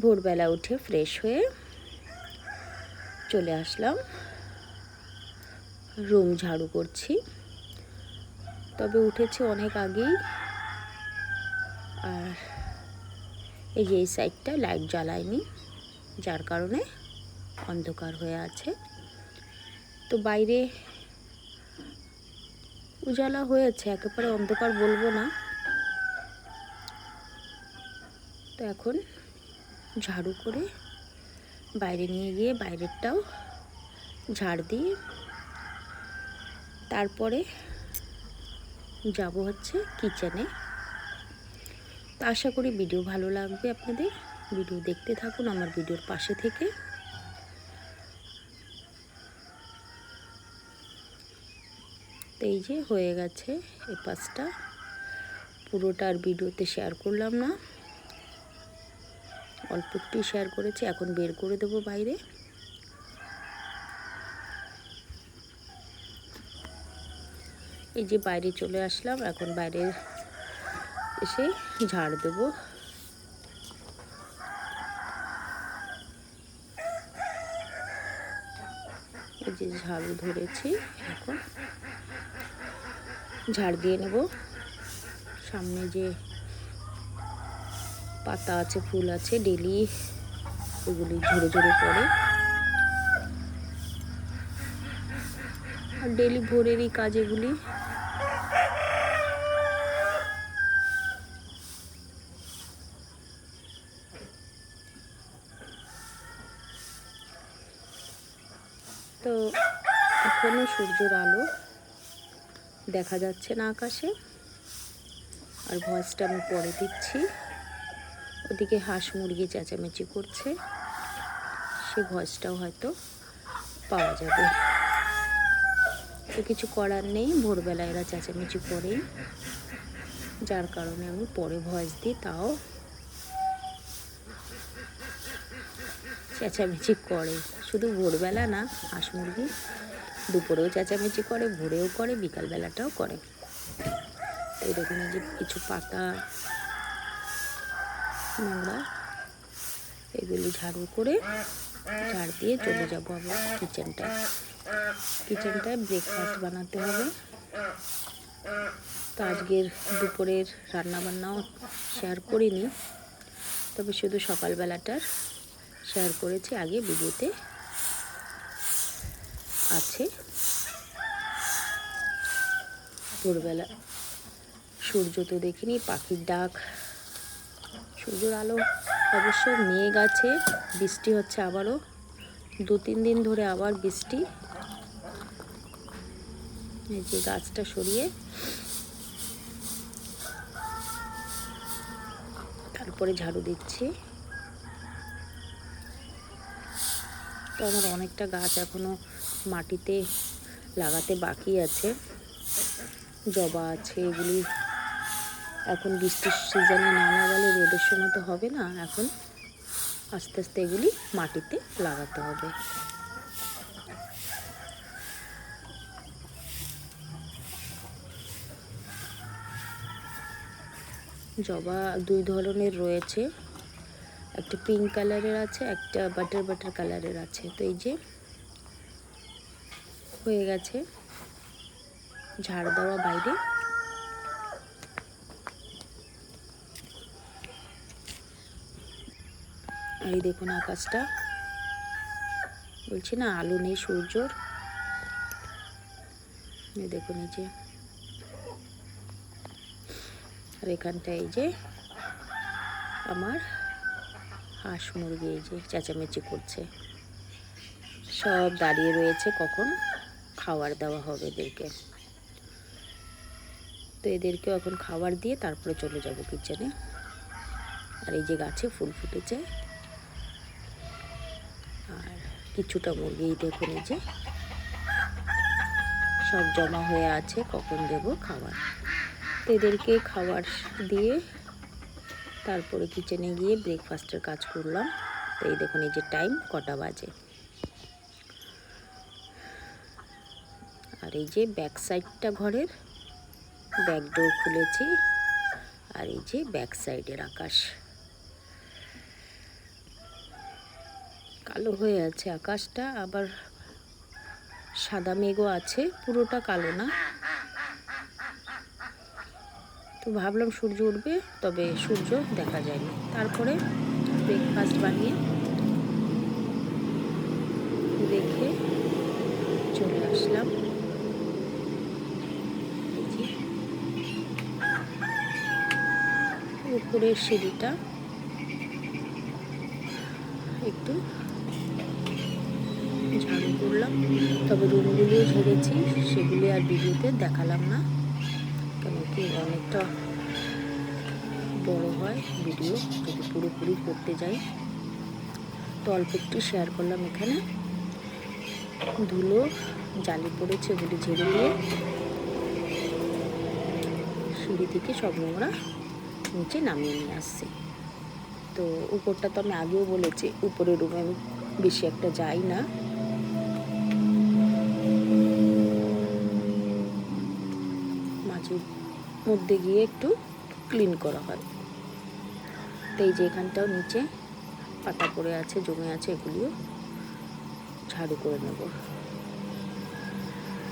ভোরবেলা উঠে ফ্রেশ হয়ে চলে আসলাম, রুম ঝাড়ু করছি। তবে উঠেছি অনেক আগেই। আর এই যে এই সাইডটা লাইট জ্বালায়নি, যার কারণে অন্ধকার হয়ে আছে। তো বাইরে উজালা হয়েছে, একেবারে অন্ধকার বলবো না। তো এখন ঝাড়ু করে বাইরে নিয়ে গিয়ে বাইরেরটাও ঝাড় দিয়ে তারপরে যাব হচ্ছে কিচেনে। তো আশা করি ভিডিও ভালো লাগবে আপনাদের। ভিডিও দেখতে থাকুন আমার ভিডিওর পাশে থেকে। তো এই যে হয়ে গেছে এই পাশটা, পুরোটা আর ভিডিওতে শেয়ার করলাম না, অল্প একটু শেয়ার করেছি। এখন বের করে দেবো বাইরে। এই যে বাইরে চলে আসলাম, এখন বাইরে এসে ঝাড় দেবো। এই যে ঝাড়ু ধরেছি, এখন ঝাড় দিয়ে নেব। সামনে যে পাতা আছে, ফুল আছে, ডেলি এগুলি ঝরে ঝরে পড়ে। আর ডেলি ভোরেরই কাজ এগুলি। তো এখনো সূর্যের আলো দেখা যাচ্ছে না আকাশে। আর ভয়েসটা আমি পরে দিচ্ছি। ওদিকে হাঁস মুরগি চেঁচামেচি করছে, সে ভয়েসটাও হয়তো পাওয়া যাবে। তো কিছু করার নেই, ভোরবেলা এরা চেঁচামেচি করেই, যার কারণে আমি পরে ভয়েস দিই। তাও চেঁচামেচি করে, শুধু ভোরবেলা না, হাঁস মুরগি দুপুরেও চেঁচামেচি করে, ভোরেও করে, বিকালবেলাটাও করে। এই দেখুন যে কিছু পাতা নোংরা, এগুলি ঝাড়ু করে ঝাড় দিয়ে চলে যাব আবার কিচেনটায় ব্রেকফাস্ট বানাতে হবে। তো আজকের দুপুরের রান্নাবান্নাও শেয়ার করিনি, তবে শুধু সকালবেলাটার শেয়ার করেছি, আগে ভিডিওতে আছে। ভোরবেলা সূর্য তো দেখিনি, পাখির ডাক, সূর্যের আলো। অবশ্য মেঘ আছে, বৃষ্টি হচ্ছে আবারও, 2-3 দিন ধরে আবার বৃষ্টি। এই যে গাছটা সরিয়ে তারপরে ঝাড়ু দিচ্ছি। তো আমার অনেকটা গাছ এখনো মাটিতে লাগাতে বাকি আছে, জবা আছে, এগুলি এখন বৃষ্টির সিজনে না লাগালে রোদের সময় তো হবে না। এখন আস্তে আস্তে এগুলি মাটিতে লাগাতে হবে। জবা 2 ধরনের রয়েছে, একটা পিঙ্ক কালারের আছে, একটা বাটার কালারের আছে। তো এই যে হয়ে গেছে ঝাড় দেওয়া বাইরে। আর এই দেখুন আকাশটা, বলছি না আলো নেই সূর্যর। এই দেখুন এই যে, আর এখানটা এই যে আমার হাঁস মুরগি এই যে চেঁচামেচি করছে, সব দাঁড়িয়ে রয়েছে কখন খাবার দেওয়া হবে এদেরকে। তো এদেরকেও এখন খাবার দিয়ে তারপরে চলে যাব কিচেনে। আর এই যে গাছে ফুল ফুটেছে, আর কিছুটা মুরগি দেখুন এই যে সব জমা হয়ে আছে, কখন দেব খাবার। তো এদেরকে খাবার দিয়ে তারপরে কিচেনে গিয়ে ব্রেকফাস্টের কাজ করলাম। তো এই দেখুন এই যে টাইম কটা বাজে। আর এই যে ব্যাক সাইডটা ঘরের ব্যাক ডোর খুলেছি, আর এই যে ব্যাক সাইডের আকাশ। কালো হয়ে আছে আকাশটা, আবার সাদা মেঘও আছে, পুরোটা কালো না। তো ভাবলাম সূর্য উঠবে, তবে সূর্য দেখা যায়নি। তারপরে ব্রেকফাস্ট বানিয়ে রেখে চলে আসলাম। উপরের সিঁড়িটা একটু ঝাড়ু করলাম, তবে রুমগুলিও ঝেড়েছি, সেগুলি আর ভিডিওতে দেখালাম না, কেন কি অনেকটা বড় হয় ভিডিও যদি পুরোপুরি করতে যাই। তো অল্প একটু শেয়ার করলাম। এখানে ধুলো জালি পড়েছে, ওগুলি ঝেড়ে দিয়ে সিঁড়ি থেকে সব নোংরা নিচে নামিয়ে নিয়ে আসছি। তো উপরটা তো আমি আগেও বলেছি, উপরের রুমে আমি বেশি একটা যাই না। মাঝে মধ্যে গিয়ে একটু ক্লিন করা হয়। তো এই যে এখানটাও নিচে পাতা পড়ে আছে, জমে আছে, এগুলিও ঝাড়ু করে নেব।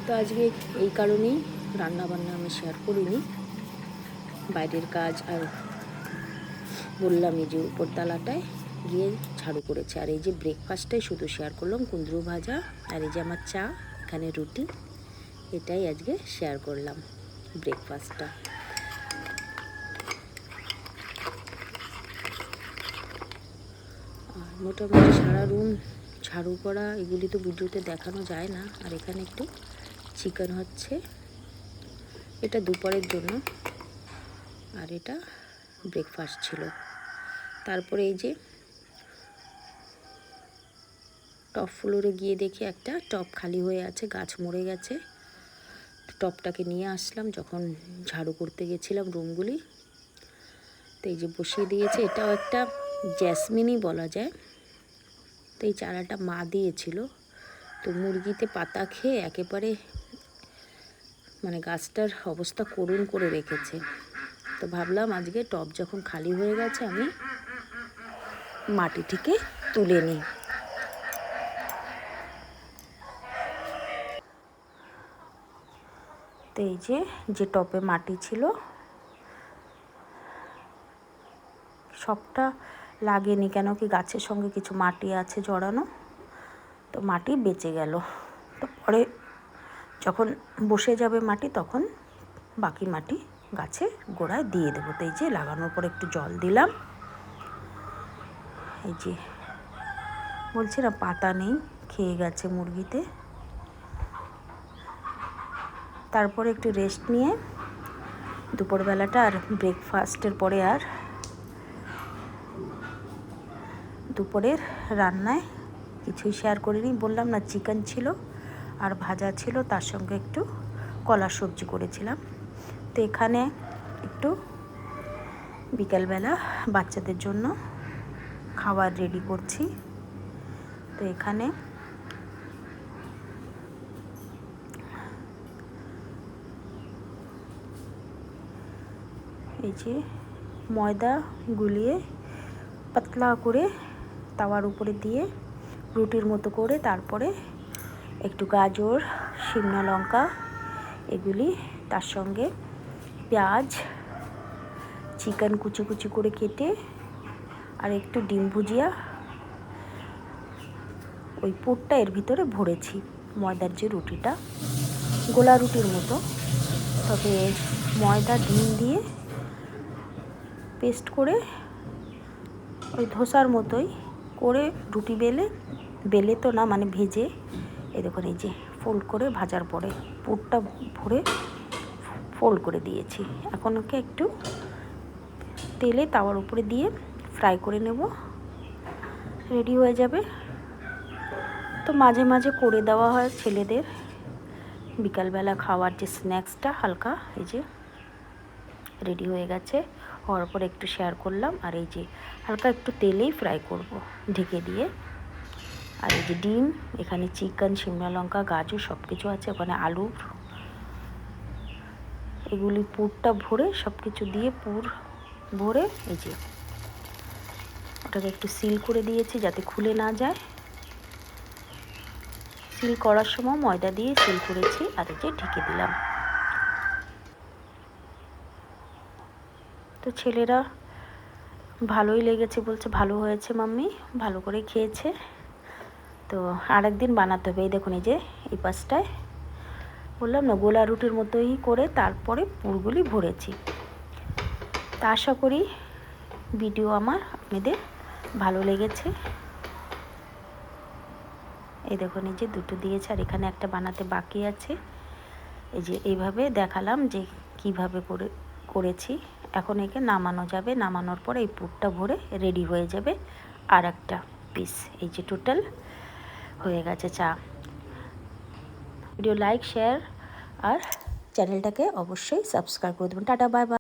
তো আজকে এই কারণেই রান্না বান্না আমি শেয়ার করিনি, বাইরের কাজ। আর বললাম এই যে উপরতলাটায় গিয়ে ঝাড়ু করেছে। আর এই যে ব্রেকফাস্টটাই শুধু শেয়ার করলাম, কুঁদরু ভাজা, আর এই যে আমার চা, এখানে রুটি, এটাই আজকে শেয়ার করলাম ব্রেকফাস্টটা। আর মোটামুটি সারা রুম ঝাড়ু করা, এগুলি তো ভিডিওতে দেখানো যায় না। আর এখানে একটু চিকেন হচ্ছে, এটা দুপুরের জন্য, আর এটা ব্রেকফাস্ট ছিল। তারপরে এই যে টপ ফ্লোরে গিয়ে দেখি একটা টপ খালি হয়ে আছে, গাছ মরে গেছে। টপটাকে নিয়ে আসলাম যখন ঝাড়ু করতে গেছিলাম রুমগুলি। তো এই যে বসিয়ে দিয়েছে, এটাও একটা জ্যাসমিনই বলা যায়। তো এই চারাটা মা দিয়েছিল, তো মুরগিতে পাতা খেয়ে একেবারে মানে গাছটার অবস্থা করুণ করে রেখেছে। তো ভাবলাম আজকে টব যখন খালি হয়ে গেছে, আমি মাটি থেকে তুলে নিই। তো এই যে টবে মাটি ছিল, সবটা লাগেনি, কেন কি গাছের সঙ্গে কিছু মাটি আছে জড়ানো, তো মাটি বেঁচে গেল। তো পরে যখন বসে যাবে মাটি, তখন বাকি মাটি গাছের গোড়ায় দিয়ে দেবো। তো এই যে লাগানোর পর একটু জল দিলাম। এই যে বলছি না, পাতা নেই, খেয়ে গেছে মুরগিতে। তারপরে একটু রেস্ট নিয়ে দুপুরবেলাটা, আর ব্রেকফাস্টের পরে আর দুপুরের রান্নায় কিছুই শেয়ার করিনি। বললাম না, চিকেন ছিল আর ভাজা ছিল, তার সঙ্গে একটু কলার সবজি করেছিলাম। তো এখানে একটু বিকেলবেলা বাচ্চাদের জন্য খাবার রেডি করছি। তো এখানে এই যে ময়দা গুলিয়ে পাতলা করে তাওয়ার উপরে দিয়ে রুটির মতো করে, তারপরে একটু গাজর, শিমলা লঙ্কা, এগুলি, তার সঙ্গে পেঁয়াজ, চিকেন কুচি কুচি করে কেটে, আর একটু ডিম ভুজিয়া, ওই পুরটা এর ভিতরে ভরেছি। ময়দার যে রুটিটা, গোলা রুটির মতো, তবে ময়দা ডিম দিয়ে পেস্ট করে ওই ধোসার মতোই করে রুটি বেলে তো না, মানে ভেজে, এই দেখুন এই যে ফোল্ড করে ভাজার পরে পুরটা ভরে ফোল্ড করে দিয়েছি। এখন ওকে একটু তেলে তাওয়ার উপরে দিয়ে ফ্রাই করে নেব, রেডি হয়ে যাবে। তো মাঝে মাঝে করে দেওয়া হয় ছেলেদের বিকালবেলা খাওয়ার যে স্ন্যাক্সটা হালকা। এই যে রেডি হয়ে গেছে, হওয়ার পর একটু শেয়ার করলাম। আর এই যে হালকা একটু তেলেই ফ্রাই করব ঢেকে দিয়ে। আর এই যে ডিম, এখানে চিকেন, শিমলা লঙ্কা, গাজর সব কিছু আছে, ওখানে আলু, এগুলি পুরটা ভরে সব কিছু দিয়ে পুর ভরে এই যে ওটাকে একটু সিল করে দিয়েছি যাতে খুলে না যায়। সিল করার সময় ময়দা দিয়ে সিল করেছি, আর এই যে ঢেকে দিলাম। তো ছেলেরা ভালোই লেগেছে বলছে, ভালো হয়েছে মাম্মি, ভালো করে খেয়েছে। তো আরেকদিন বানাতে হবে। এই দেখুন, এই যে এই পাশটায় বললাম না গোলা রুটির মতোই করে তারপরে পুরগুলি ভরেছি। তা আশা করি ভিডিও আমার আপনাদের ভালো লেগেছে। এই দেখুন, এই যে দুটো দিয়েছে আর এখানে একটা বানাতে বাকি আছে। এই যে এইভাবে দেখালাম যে কিভাবে করেছি। এখন একে নামানো যাবে, নামানোর পরে এই পুরটা ভরে রেডি হয়ে যাবে আর একটা পিস। এই যে টোটাল হয়ে গেছে চা। ভিডিও লাইক, শেয়ার আর চ্যানেলটাকে অবশ্যই সাবস্ক্রাইব করে দেবেন। Tata, bye bye.